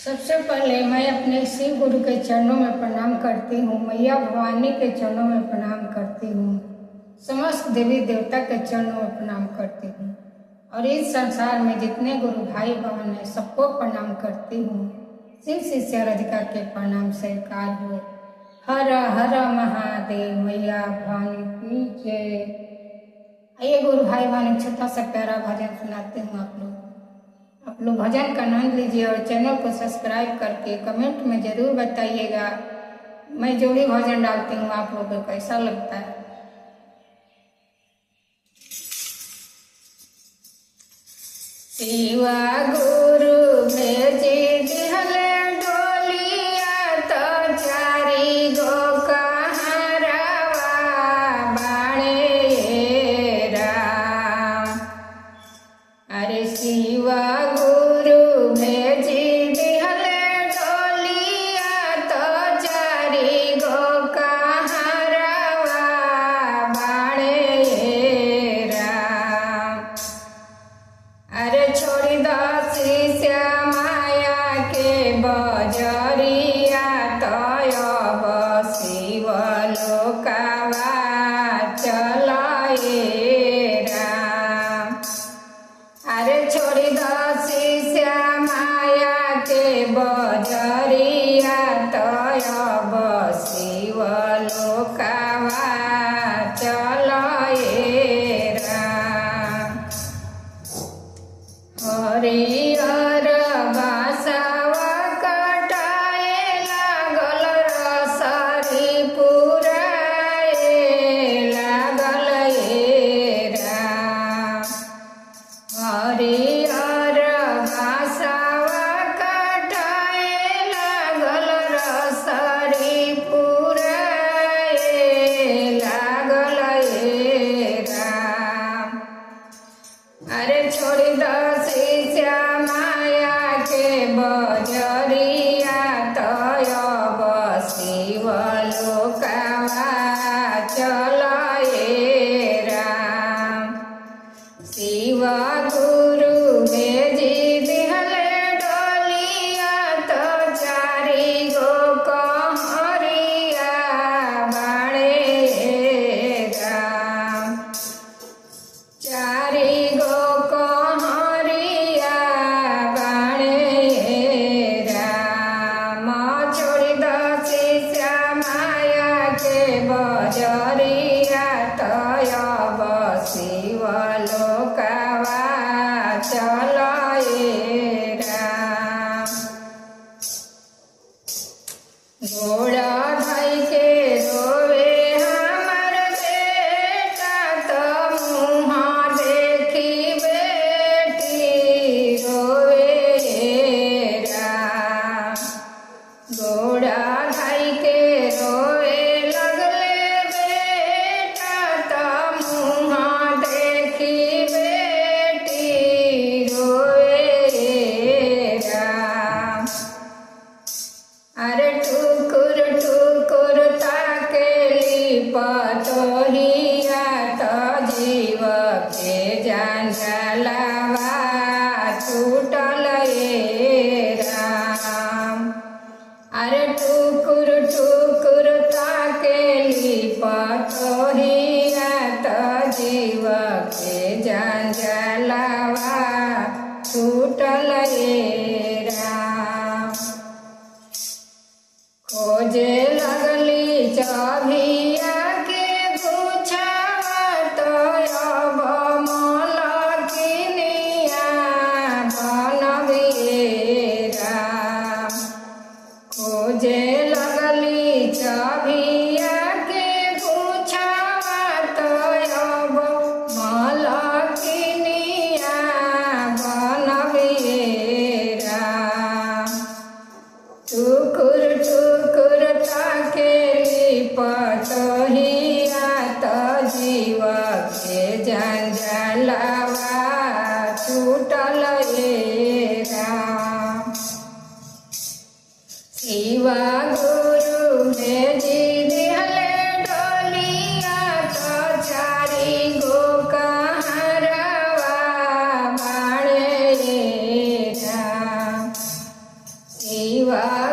सबसे पहले मैं अपने शिव गुरु के चरणों में प्रणाम करती हूँ। मैया भवानी के चरणों में प्रणाम करती हूँ। समस्त देवी देवता के चरणों में प्रणाम करती हूँ। और इस संसार में जितने गुरु भाई बहन हैं सबको प्रणाम करती हूँ। शिव शिष्य राधिका के प्रणाम स्वीकार हो। हर हर महादेव। मैया भवानी की जय। आइए गुरु भाई बहन छोटा सा प्यारा भजन सुनाते हूँ। आप लोग भजन का आनंद लीजिए और चैनल को सब्सक्राइब करके कमेंट में जरूर बताइएगा मैं जो भी भजन डालती हूँ आप लोगों को कैसा लगता है। शिवा गुरु भेजी दिहले डोलिया तो चारी गो कहारवा बाणे राम। अरे शिवा गुरु भेजी दिहले डोलिया तो चारी गो कहारवा बाणे राम। अरे छोड़ी दो शिष्य माया के बजरिया तो अब शिव लोकावा चलाए राम। अरे छोड़ी दो शिष्य माया के बजरिया तो अब शिव लोकावा चलाए राम। हरियर बासवा कटाए लागल रसरी पुराए लागल राम। हरियर बासवा कटाए लागल रसरी पुराए लागल राम। अरे छोड़ी दो शिष्य माया के बजरिया तो अब शिव लोकावा चलाए राम। शिव गुरु भेजी दिहले डोलिया तो चारी गो कहरिया बाणे राम। चारी गो कहरिया बाणे राम। छोड़ी दो शिष्य माया के बजरिया तो अब शिव लोकावा चलाए राम। घोड़ा भाई के रोवे हमर बेटा तो मुँह देखी बेटी रोवे राम। घोड़ा भाई के रोवे लगले बेटा तो मुँह देखी बेटी रोवे राम। अरे टुकुर टुकुर ताकेली पतोहिया तो जीव के जंजालवा छूटल राम। अरे टुकुर टुकुर ताकेली पतोहिया तो जीव के जंजालवा छूटल राम। खोजे लगली चाभिया के पूछावा तो अब मलकिनिया बनबिए राम। खोजे लगली चाभिया के पूछावा तो अब मलकिनिया बनबिए राम। टुकुर टुकुर ताकेली पतोहिया तो जीव के जंजालवा छूटल राम। शिव गुरु भेजी दिहले डोलिया तो चारी गो कहरवा बाणे राम। शिवाय।